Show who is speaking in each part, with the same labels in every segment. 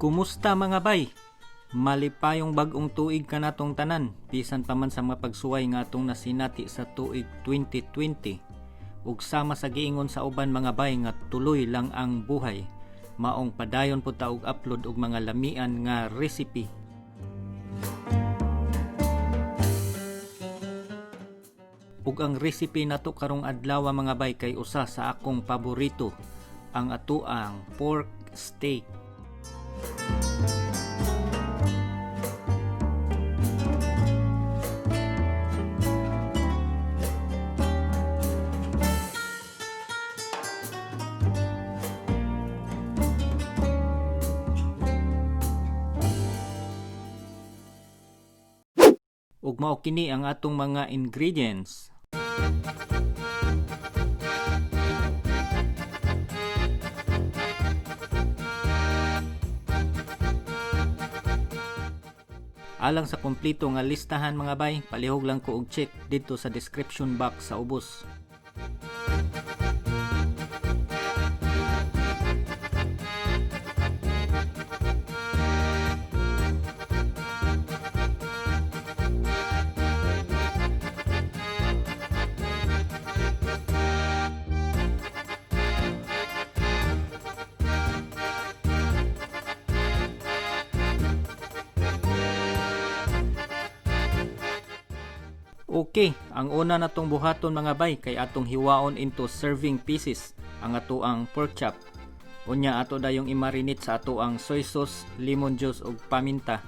Speaker 1: Kumusta mga bay? Malipayong bag-ong tuig ka natong tanan, bisan pa man sa mga pagsuway nga atong nasinati sa tuig 2020. Ug sama sa giingon sa uban mga bay nga tuloy lang ang buhay, maong padayon pud ta og upload og mga lamian nga recipe. Ug ang recipe nato karong adlaw mga bay kay usa sa akong paborito, ang atuang pork steak. Ug mao kini ang atong mga ingredients. Alang sa kompleto nga listahan mga bay, palihog lang ko og check dito sa description box sa ubos. Okay, ang una natong buhaton mga bay kay atong hiwaon into serving pieces ang atoang pork chop. Unya ato dayong i-marinate sa atoang soy sauce, lemon juice ug paminta.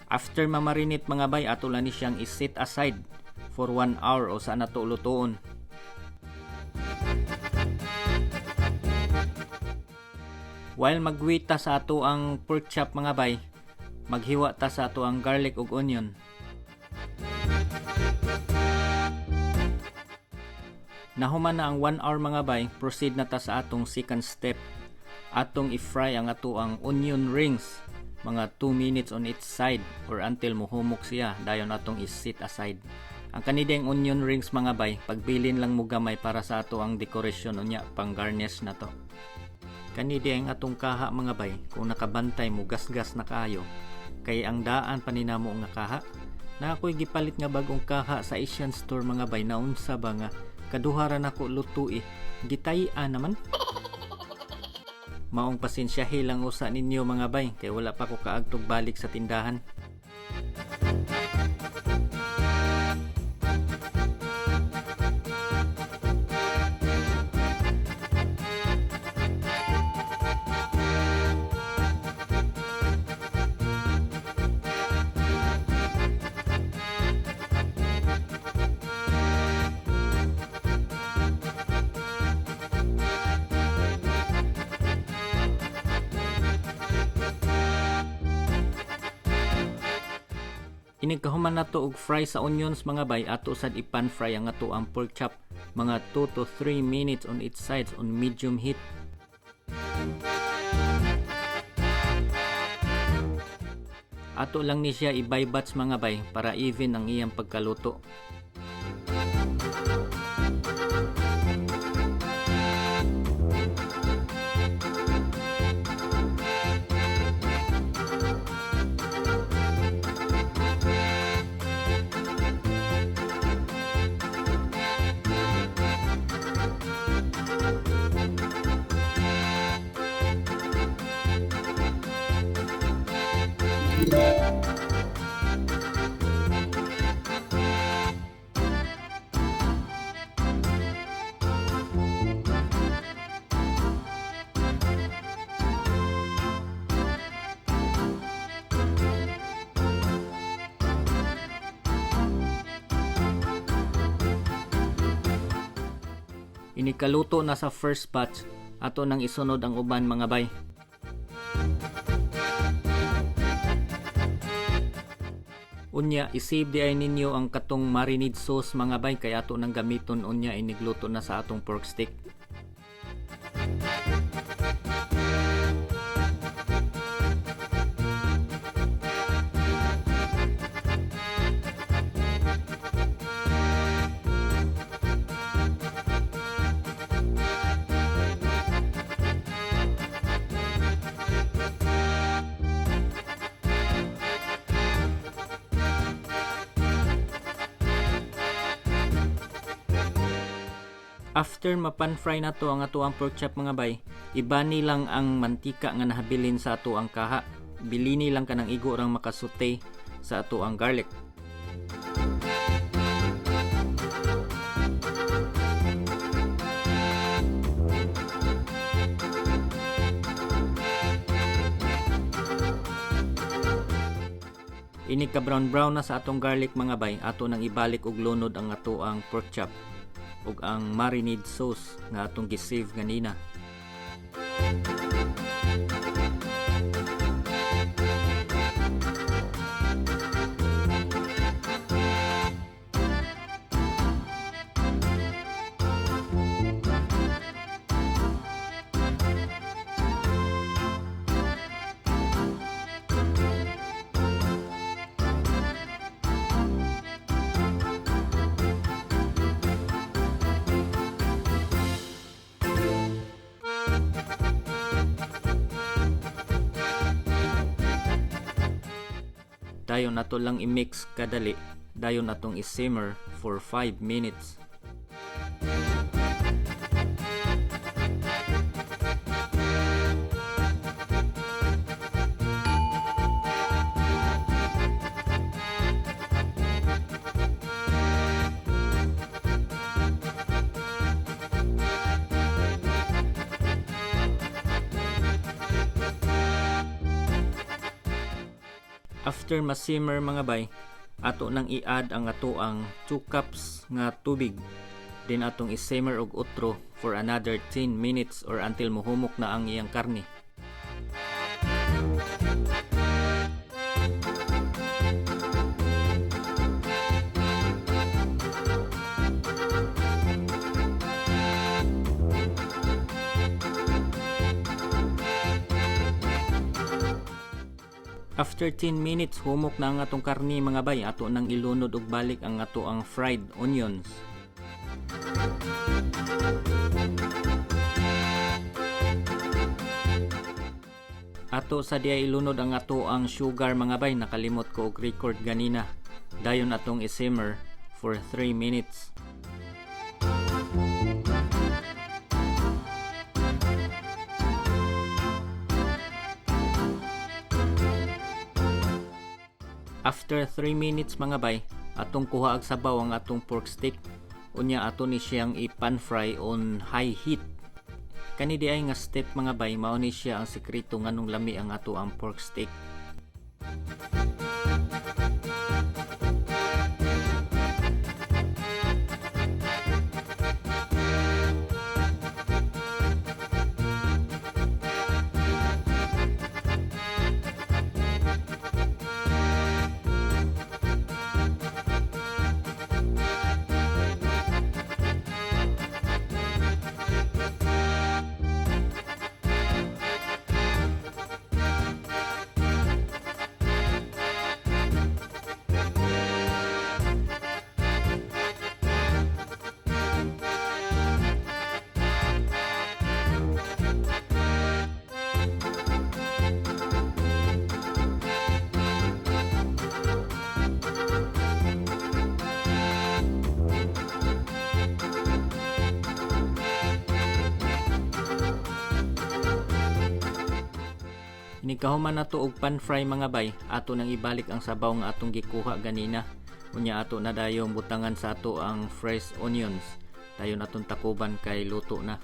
Speaker 1: After mamarinate mga bay, ato lang ni siyang i-set aside for 1 hour o saan nato lutoon. While magwait ta sa ato ang pork chop mga bay, maghiwa ta sa ato ang garlic ug onion. Nahuman na ang 1 hour mga bay, proceed na ta sa atong second step. Atong i-fry ang ato ang onion rings, mga 2 minutes on each side or until muhumok siya, dayon atong i-set aside. Ang kanideng onion rings mga bay, pagbilin lang mo gamay para sa ato ang dekorasyon unya pang garnish na to. Kanideng atong kaha mga bay, kung nakabantay mo gasgas na kaayo, kay ang daan paninamo nga kaha. Na ako'y gipalit nga bagong kaha sa Asian store mga bay, naunsa ba nga kaduharan ako luto gitayan naman. Maong pasensyahe lang usa ninyo mga bay, kay wala pa ko kaagtog balik sa tindahan. Inigkahuman nato og fry sa onions mga bay, ato sad ipan fry ang ato ang pork chop mga 2 to 3 minutes on each sides on medium heat. Ato lang ni siya i-batch mga bay para even ang iyang pagkaluto. Nikaluto na sa first batch, ato nang isunod ang uban mga bay. Unya, isave di ay ninyo ang katong marinade sauce mga bay, kaya ato nang gamiton unya inigluto na sa atong pork stick. After mapan-fry na to ang ato ang pork chop mga bay, ibani lang ang mantika nga nahabilin sa ato ang kaha. Bilini lang kanang igo rang makasute sa ato ang garlic. Ini ka brown na sa atong garlic mga bay, ato nang ibalik og lunod ang ato ang pork chop ug ang marinade sauce nga atong gisave ganina. Dayon nato lang i-mix kadali. Dayon natong i-simmer for 5 minutes. After ma-simmer mga bay, ato nang i-add ang ato ang 2 cups nga tubig. Then atong i-simmer og utro for another 10 minutes or until mohumok na ang iyang karne. After 10 minutes, humok na ang atong karni mga bay. Ato nang ilunod og balik ang ato ang fried onions. Ato sa diay ilunod ang ato ang sugar mga bay. Nakalimot ko og record ganina. Dayon atong i-simmer for 3 minutes. After 3 minutes mga bay, atong kuha og sabaw ang atong pork stick. Unya ato ni siyang i-pan fry on high heat. Kani di ay nga step mga bay, mao ni siya ang sekreto nganong lami ang ato ang pork stick. Nikahuman na to og pan fry mga bay, ato nang ibalik ang sabaw nga atong gikuha ganina. Unya ato na dayong butangan sa ato ang fresh onions. Dayon atong takuban kay luto na.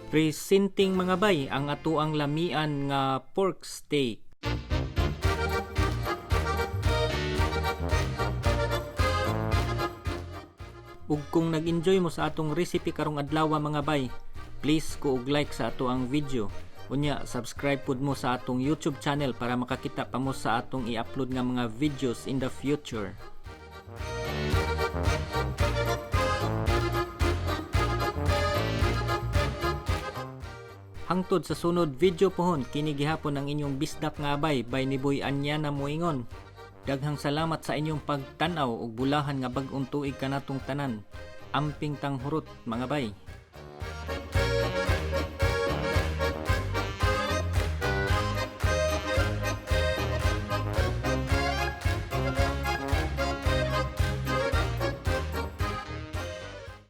Speaker 1: Presenting mga bay ang atoang lamian nga pork steak. Ug kung nag-enjoy mo sa atong recipe karong adlaw mga bay, please ko og like sa ato ang video. Unya, subscribe pud mo sa atong YouTube channel para makakita pa mo sa atong i-upload nga mga videos in the future. Hangtod sa sunod video pohon, kini gihapon ang inyong bisdak nga abay by ni Boy Anya na moingon. Daghang salamat sa inyong pagtanaw ug bulahan nga bag-ong tuig kanatong tanan. Amping tanghurot mga bay.